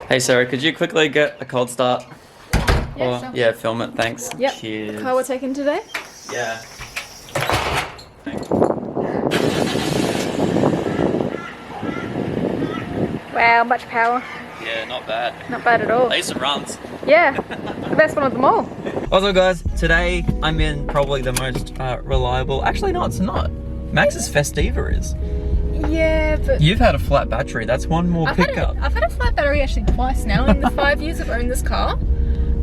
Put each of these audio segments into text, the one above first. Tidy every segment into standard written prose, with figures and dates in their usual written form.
Hey Sarah, could you quickly get a cold start? Yeah, Or, sure. yeah, film it, thanks. Yep. Cheers. The car we're taking today? Yeah. Wow, much power. Yeah, not bad. Not bad at all. Decent runs. Yeah, the best one of them all. Also guys, today I'm in probably the most reliable, actually no it's not. Max's Festiva is. Yeah, but You've had a flat battery, that's one more pickup. I've had a flat battery actually twice now. In the 5 years I've owned this car,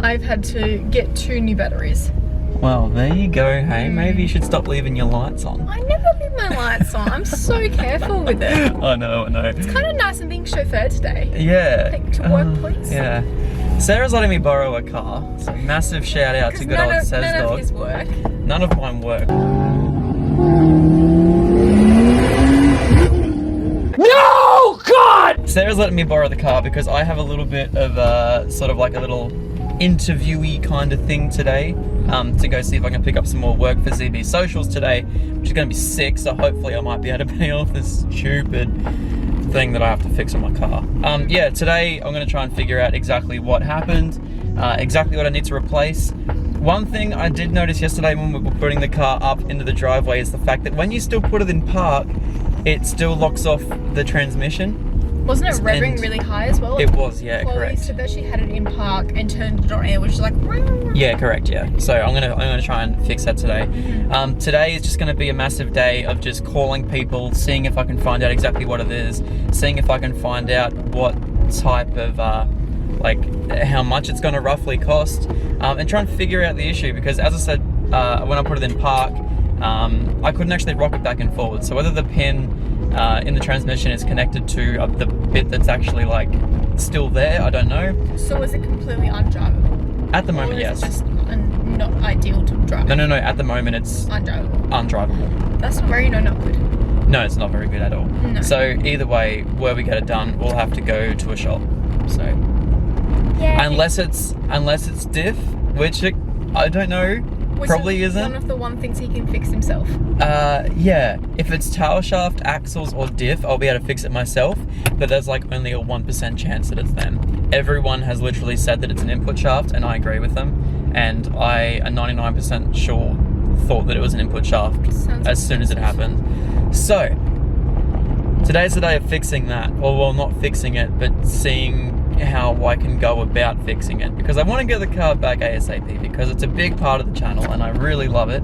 I've had to get 2 new batteries. Well, there you go, hey, maybe you should stop leaving your lights on. I never leave my lights on. I'm so careful with it. I know. It's kind of nice I'm being chauffeured today. Yeah. Take me to work, please. Yeah. Sarah's letting me borrow a car, so massive shout out to good old Says none Dog. of his work. None of mine work. No! God! Sarah's letting me borrow the car because I have a little bit of sort of like a little interviewee kind of thing today to go see if I can pick up some more work for ZB Socials today, which is going to be sick, so hopefully I might be able to pay off this stupid thing that I have to fix on my car. Yeah, today I'm going to try and figure out exactly what happened, exactly what I need to replace. One thing I did notice yesterday when we were putting the car up into the driveway is the fact that when you still put it in park, it still locks off the transmission. Wasn't it revving really high as well? It was, yeah, Chloe correct. said that she had it in park and turned it on air, which is like... Yeah, correct, yeah. So I'm gonna try and fix that today. Today is just gonna be a massive day of just calling people, seeing if I can find out exactly what it is, seeing if I can find out what type of, like, how much it's gonna roughly cost, and try and figure out the issue, because as I said, when I put it in park, I couldn't actually rock it back and forward. So whether the pin in the transmission is connected to the bit that's actually like still there, I don't know. So is it completely undrivable? At the moment, or is yes. it just not ideal to drive? No, at the moment it's undrivable. Undrivable. That's not good. No, it's not very good at all. No. So either way, where we get it done, we'll have to go to a shop. So Yeah. unless it's diff, which I don't know. Probably isn't. One of the things he can fix himself. Yeah. If it's tail shaft, axles, or diff, I'll be able to fix it myself. But there's like only a 1% chance that it's them. Everyone has literally said that it's an input shaft, and I agree with them. And I am 99% sure thought that it was an input shaft as soon as it happened. So today's the day of fixing that. Or well, not fixing it, but seeing how I can go about fixing it, because I want to get the car back ASAP because it's a big part of the channel and I really love it.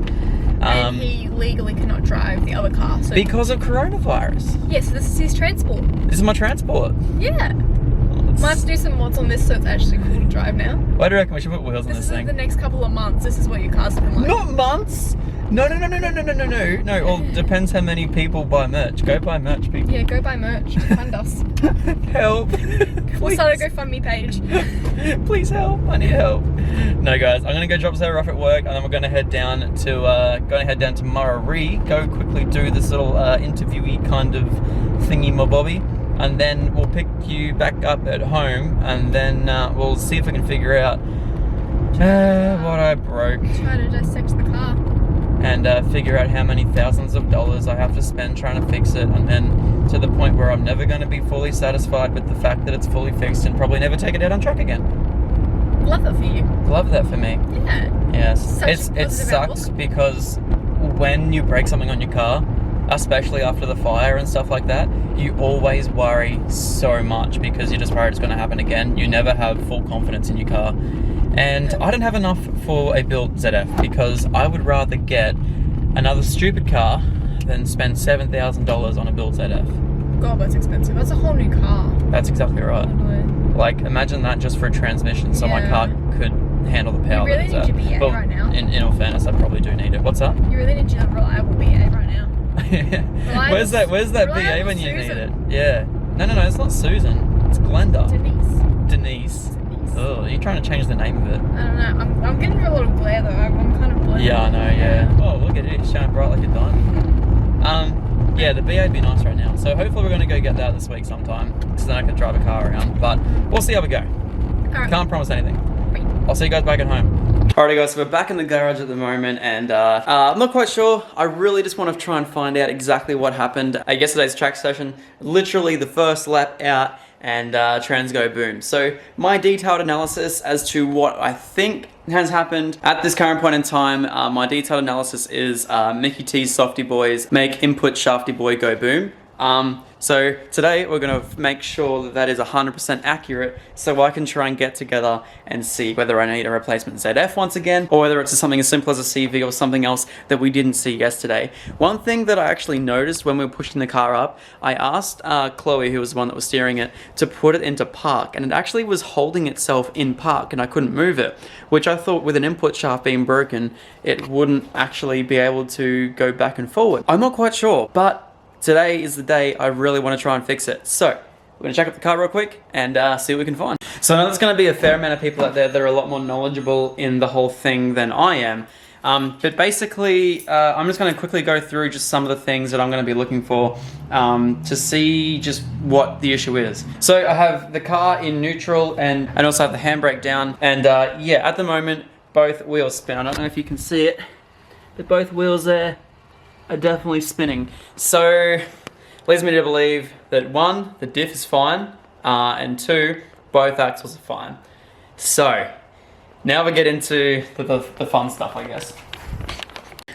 And he legally cannot drive the other car. So because of coronavirus. Yes, this is his transport. This is my transport. Yeah. Might have to do some mods on this so it's actually cool to drive now. Why do you reckon we should put wheels on this thing? The next couple of months, this is what your car's looking like. Not months! No, well, depends how many people buy merch. Go buy merch, people. Yeah, go buy merch. Fund us. Help. We'll start a GoFundMe page. Please help, I need help. No guys, I'm gonna go drop Sarah off at work and then we're gonna head down to Murray, go quickly do this little interviewee kind of thingy mobobby, and then we'll pick you back up at home, and then we'll see if we can figure out what I broke. Try to dissect the car. And figure out how many thousands of dollars I have to spend trying to fix it, and then to the point where I'm never going to be fully satisfied with the fact that it's fully fixed and probably never take it out on track again. Love that for you. Love that for me. Yeah. Yes. It sucks because when you break something on your car, especially after the fire and stuff like that, you always worry so much because you're just worried it's going to happen again. You never have full confidence in your car. And I don't have enough for a built ZF because I would rather get another stupid car than spend $7,000 on a built ZF. God, that's expensive. That's a whole new car. That's exactly right. Totally. Like, imagine that just for a transmission so my car could handle the power. You really need your BA right now. In all fairness, I probably do need it. What's up? You really need your reliable BA right now. Where's that BA when you need it? Yeah. No, it's not Susan. It's Glenda. Denise. Oh, are you trying to change the name of it? I don't know. I'm getting a lot of glare though. I'm kind of blending. Yeah, I know, yeah. Oh, look at it. It's showing bright like a diamond. Yeah, the BA would be nice right now. So hopefully we're going to go get that this week sometime, because then I can drive a car around. But we'll see how we go. Alright. Can't promise anything. I'll see you guys back at home. Alrighty guys, so we're back in the garage at the moment, and I'm not quite sure. I really just want to try and find out exactly what happened at yesterday's track session. Literally the first lap out, and trans go boom. So my detailed analysis as to what I think has happened at this current point in time, my detailed analysis is Mickey T's Softy Boys make input shafty boy go boom. So today we're going to make sure that that is 100% accurate, so I can try and get together and see whether I need a replacement ZF once again, or whether it's something as simple as a CV or something else that we didn't see yesterday. One thing that I actually noticed when we were pushing the car up, I asked Chloe, who was the one that was steering it, to put it into park, and it actually was holding itself in park and I couldn't move it, which I thought with an input shaft being broken, it wouldn't actually be able to go back and forward. I'm not quite sure, but today is the day I really want to try and fix it. So, we're going to check up the car real quick and see what we can find. So I know there's going to be a fair amount of people out there that are a lot more knowledgeable in the whole thing than I am. But basically, I'm just going to quickly go through just some of the things that I'm going to be looking for to see just what the issue is. So I have the car in neutral and also have the handbrake down. And yeah, at the moment, both wheels spin. I don't know if you can see it, but both wheels there are definitely spinning. So leads me to believe that one, the diff is fine, and two, both axles are fine. So now we get into the fun stuff, I guess.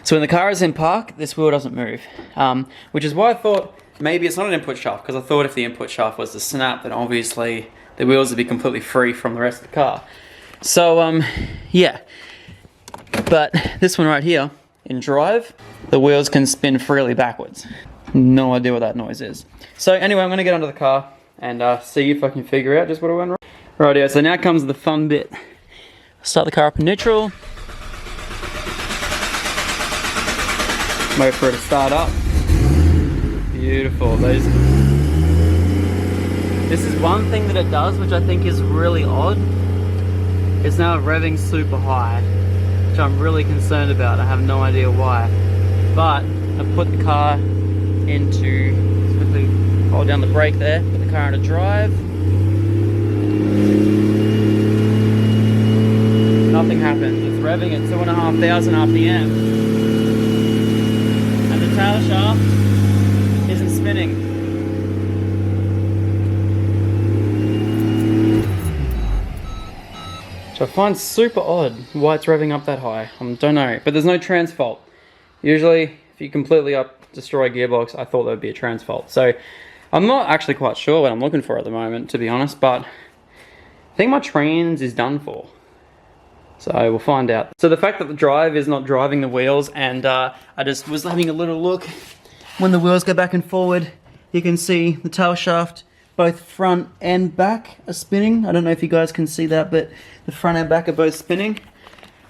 So when the car is in park, this wheel doesn't move, which is why I thought maybe it's not an input shaft, because I thought if the input shaft was to snap, then obviously the wheels would be completely free from the rest of the car. So yeah, but this one right here, in drive, the wheels can spin freely backwards. No idea what that noise is. So anyway, I'm going to get under the car and see if I can figure out just what I went wrong. Rightio, so now comes the fun bit. Start the car up in neutral. Wait for it to start up. Beautiful. This is one thing that it does, which I think is really odd. It's now revving super high, which I'm really concerned about. I have no idea why. But I put the car into, quickly hold down the brake there, put the car into drive. Nothing happens. It's revving at 2,500 RPM. And the tail shaft isn't spinning. Which I find super odd why it's revving up that high. I don't know, but there's no trans fault. Usually, if you completely destroy a gearbox, I thought there would be a trans fault. So, I'm not actually quite sure what I'm looking for at the moment, to be honest, but I think my trans is done for. So, we'll find out. So, the fact that the drive is not driving the wheels, and I just was having a little look. When the wheels go back and forward, you can see the tail shaft, both front and back are spinning. I don't know if you guys can see that, but the front and back are both spinning.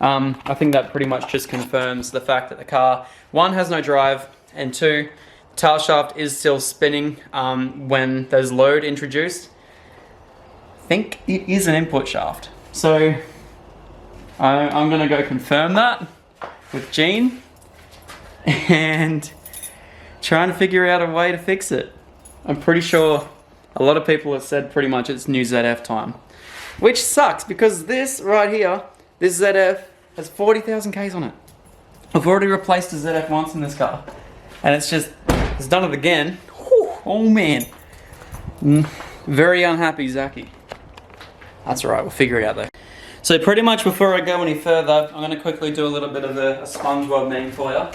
I think that pretty much just confirms the fact that the car, one, has no drive, and two, the tail shaft is still spinning when there's load introduced. I think it is an input shaft. So I'm gonna go confirm that with Gene and trying to figure out a way to fix it. I'm pretty sure a lot of people have said pretty much it's new ZF time. Which sucks, because this right here, this ZF, has 40,000 Ks on it. I've already replaced a ZF once in this car. And it's done it again. Whew, oh man. Very unhappy Zachy. That's alright, we'll figure it out though. So pretty much before I go any further, I'm going to quickly do a little bit of a SpongeBob meme for you.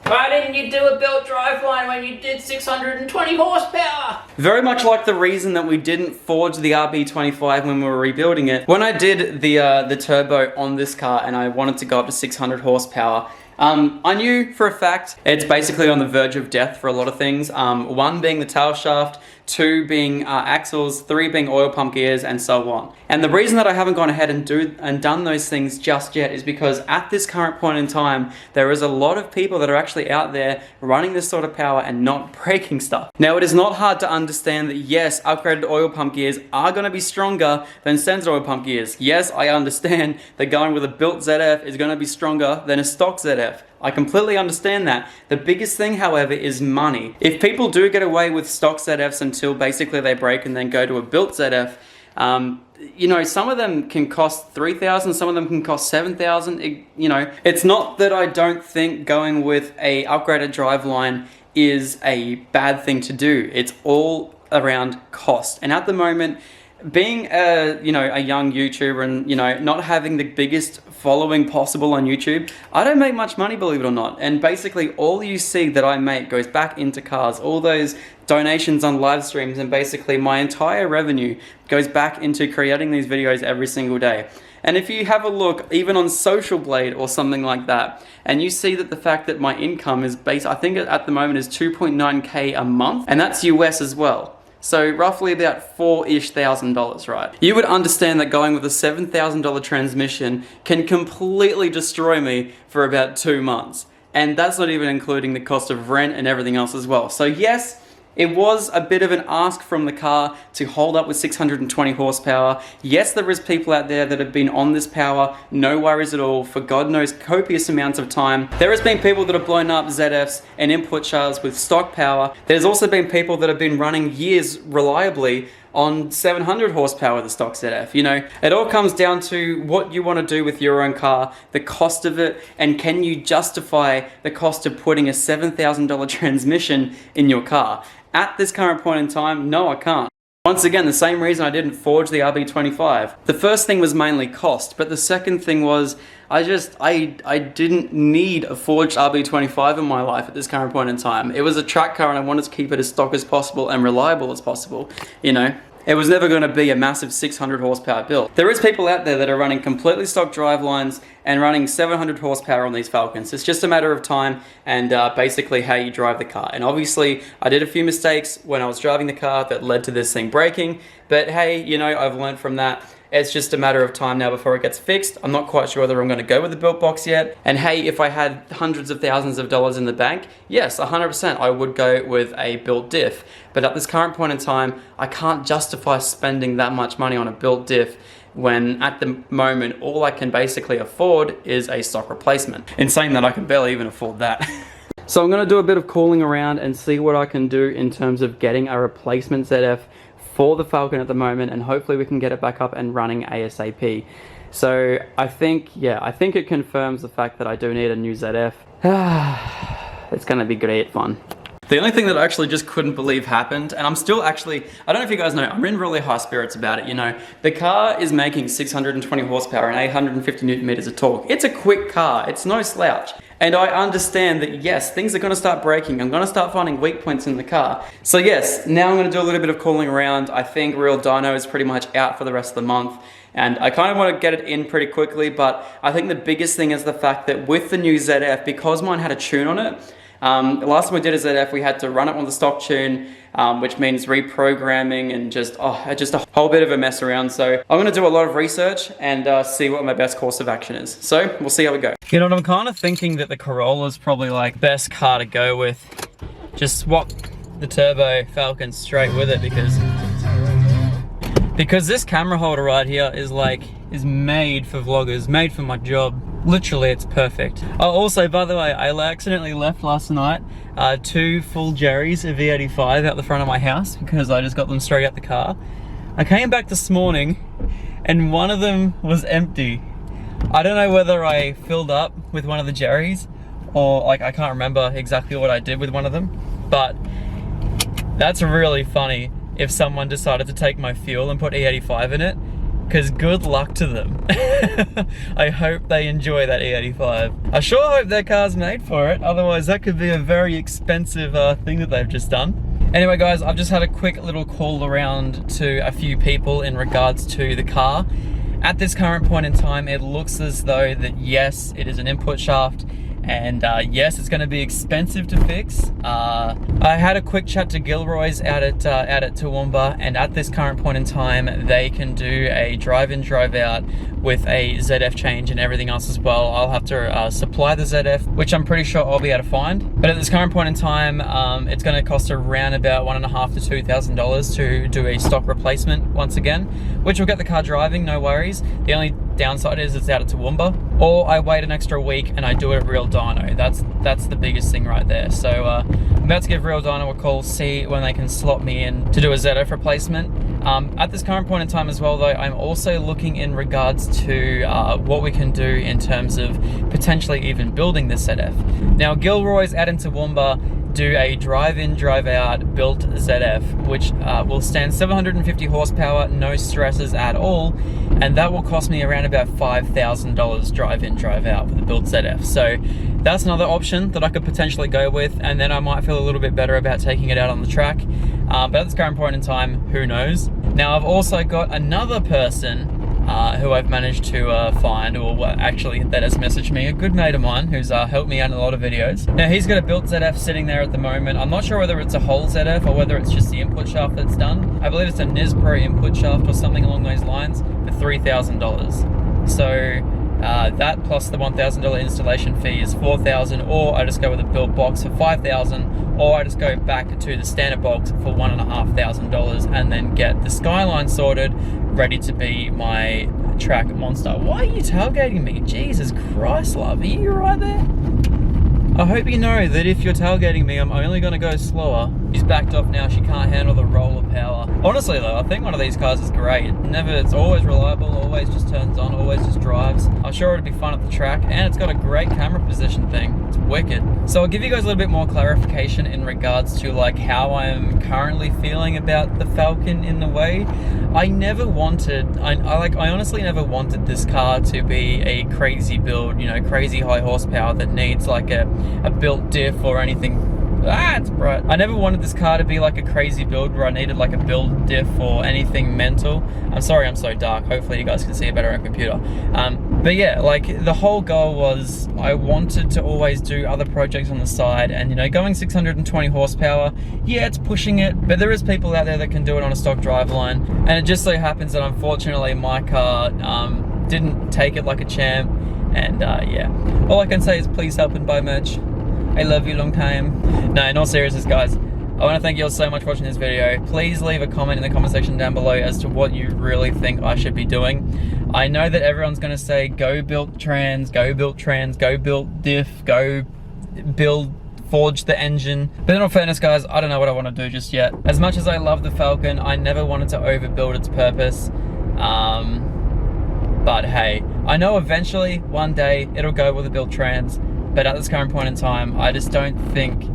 Why didn't you do a built driveline when you did 620 horsepower? Very much like the reason that we didn't forge the RB25 when we were rebuilding it. When I did the turbo on this car and I wanted to go up to 600 horsepower, I knew for a fact it's basically on the verge of death for a lot of things. One being the tail shaft, two being axles, three being oil pump gears, and so on. And the reason that I haven't gone ahead and done those things just yet is because at this current point in time, there is a lot of people that are actually out there running this sort of power and not breaking stuff. Now, it is not hard to understand that yes, upgraded oil pump gears are going to be stronger than standard oil pump gears. Yes, I understand that going with a built ZF is going to be stronger than a stock ZF. I completely understand that. The biggest thing, however, is money. If people do get away with stock ZFs until basically they break and then go to a built ZF, you know, some of them can cost 3,000, some of them can cost 7,000. You know, it's not that I don't think going with a upgraded driveline is a bad thing to do. It's all around cost. And at the moment, being a young YouTuber and not having the biggest following possible on YouTube, I don't make much money, believe it or not. And basically all you see that I make goes back into cars. All those donations on live streams, and basically my entire revenue goes back into creating these videos every single day. And if you have a look even on Social Blade or something like that, and you see that the fact that my income is based, I think at the moment is 2.9K a month, and that's US as well. So roughly about $4,000-ish, right? You would understand that going with a $7,000 transmission can completely destroy me for about 2 months. And that's not even including the cost of rent and everything else as well. So yes, it was a bit of an ask from the car to hold up with 620 horsepower. Yes, there is people out there that have been on this power, no worries at all, for God knows copious amounts of time. There has been people that have blown up ZFs and input shafts with stock power. There's also been people that have been running years reliably on 700 horsepower, the stock ZF. It all comes down to what you want to do with your own car, the cost of it, and can you justify the cost of putting a $7,000 transmission in your car? At this current point in time, no, I can't. Once again, the same reason I didn't forge the RB25. The first thing was mainly cost, but the second thing was I didn't need a forged RB25 in my life at this current point in time. It was a track car and I wanted to keep it as stock as possible and reliable as possible, It was never going to be a massive 600 horsepower build. There is people out there that are running completely stock drive lines and running 700 horsepower on these Falcons. It's just a matter of time and basically how you drive the car. And obviously, I did a few mistakes when I was driving the car that led to this thing breaking. But hey, I've learned from that. It's just a matter of time now before it gets fixed. I'm not quite sure whether I'm going to go with the built box yet. And hey, if I had hundreds of thousands of dollars in the bank, yes, 100% I would go with a built diff. But at this current point in time, I can't justify spending that much money on a built diff when at the moment all I can basically afford is a stock replacement. In saying that, I can barely even afford that. So I'm going to do a bit of calling around and see what I can do in terms of getting a replacement ZF for the Falcon at the moment, and hopefully we can get it back up and running ASAP. So I think it confirms the fact that I do need a new ZF. It's gonna be great fun. The only thing that I actually just couldn't believe happened, and I'm still actually, I don't know if you guys know, I'm in really high spirits about it, The car is making 620 horsepower and 850 Newton meters of torque. It's a quick car, it's no slouch. And I understand that yes, things are gonna start breaking. I'm gonna start finding weak points in the car. So yes, now I'm gonna do a little bit of calling around. I think Real Dyno is pretty much out for the rest of the month. And I kind of want to get it in pretty quickly, but I think the biggest thing is the fact that with the new ZF, because mine had a tune on it, the last time we did a ZF, we had to run it on the stock tune, which means reprogramming and just a whole bit of a mess around. So I'm going to do a lot of research and see what my best course of action is. So we'll see how we go. I'm kind of thinking that the Corolla is probably like best car to go with. Just swap the Turbo Falcon straight with it because this camera holder right here is made for vloggers, made for my job. Literally, it's perfect. Oh, also, by the way, I accidentally left last night 2 full Jerry's of V85 out the front of my house because I just got them straight out the car. I came back this morning and one of them was empty. I don't know whether I filled up with one of the Jerry's or I can't remember exactly what I did with one of them, but that's really funny if someone decided to take my fuel and put E85 in it, because good luck to them. I hope they enjoy that E85. I sure hope their car's made for it, otherwise that could be a very expensive thing that they've just done. Anyway guys, I've just had a quick little call around to a few people in regards to the car. At this current point in time, it looks as though that yes, it is an input shaft, and yes, it's going to be expensive to fix. I had a quick chat to Gilroy's out at Toowoomba, and at this current point in time, they can do a drive-in, drive-out with a ZF change and everything else as well. I'll have to supply the ZF, which I'm pretty sure I'll be able to find. But at this current point in time, it's going to cost around about $1,500 to $2,000 to do a stock replacement once again, which will get the car driving, no worries. The only downside is it's out at Toowoomba, or I wait an extra week and I do it at Real Dyno. That's the biggest thing right there. So I'm about to give Real Dyno a call, see when they can slot me in to do a ZF replacement. At this current point in time as well though, I'm also looking in regards to what we can do in terms of potentially even building this ZF. Now Gilroy's out in Toowoomba do a drive-in, drive-out built ZF, which will stand 750 horsepower, no stresses at all, and that will cost me around about $5,000 drive-in, drive-out for the built ZF. So that's another option that I could potentially go with, and then I might feel a little bit better about taking it out on the track. But at this current point in time, who knows? Now, I've also got another person who I've managed to find, or actually that has messaged me, a good mate of mine who's helped me out in a lot of videos. Now, he's got a built ZF sitting there at the moment. I'm not sure whether it's a whole ZF or whether it's just the input shaft that's done. I believe it's a Nispro input shaft or something along those lines for $3,000. So that plus the $1,000 installation fee is $4,000, or I just go with a built box for $5,000, or I just go back to the standard box for $1,500 and then get the Skyline sorted, ready to be my track monster. Why are you tailgating me? Jesus Christ, love, are you right there? I hope you know that if you're tailgating me, I'm only going to go slower. She's backed off now, she can't handle the roll of power. Honestly though, I think one of these cars is great. It's always reliable, always just turns on, always just drives. I'm sure it'd be fun at the track, and it's got a great camera position thing. It's wicked. So I'll give you guys a little bit more clarification in regards to like how I'm currently feeling about the Falcon in the way. I never wanted, I honestly never wanted this car to be a crazy build, you know, crazy high horsepower that needs like a built diff or anything. It's bright. I never wanted this car to be like a crazy build where I needed like a build diff or anything mental. I'm sorry I'm so dark. Hopefully you guys can see it better on computer. But yeah, like the whole goal was I wanted to always do other projects on the side, and you know, going 620 horsepower, yeah, it's pushing it, but there is people out there that can do it on a stock driveline, and it just so happens that unfortunately my car didn't take it like a champ, and yeah. All I can say is please help and buy merch. I love you long time. No, in all seriousness guys, I want to thank you all so much for watching this video. Please leave a comment in the comment section down below as to what you really think I should be doing. I know that everyone's going to say go build trans, go build trans, go build diff, go build forge the engine. But in all fairness guys, I don't know what I want to do just yet. As much as I love the Falcon, I never wanted to overbuild its purpose. But hey, I know eventually one day it'll go with a build trans. But at this current point in time, I just don't think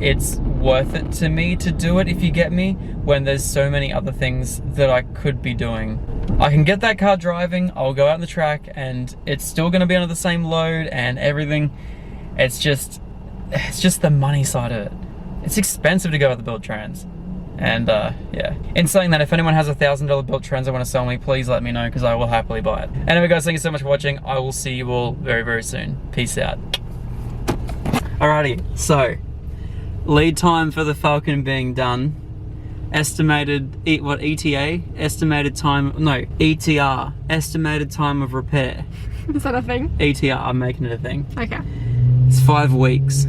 it's worth it to me to do it, if you get me, when there's so many other things that I could be doing. I can get that car driving, I'll go out on the track, and it's still gonna be under the same load and everything. It's just the money side of it. It's expensive to go with the build trans. And yeah. In saying that, if anyone has $1,000 built trans I want to sell me, please let me know, because I will happily buy it. Anyway guys, thank you so much for watching. I will see you all very, very soon. Peace out. Alrighty, so lead time for the Falcon being done. Estimated, ETA? Estimated time, no, ETR. Estimated time of repair. Is that a thing? ETR, I'm making it a thing. Okay. It's 5 weeks.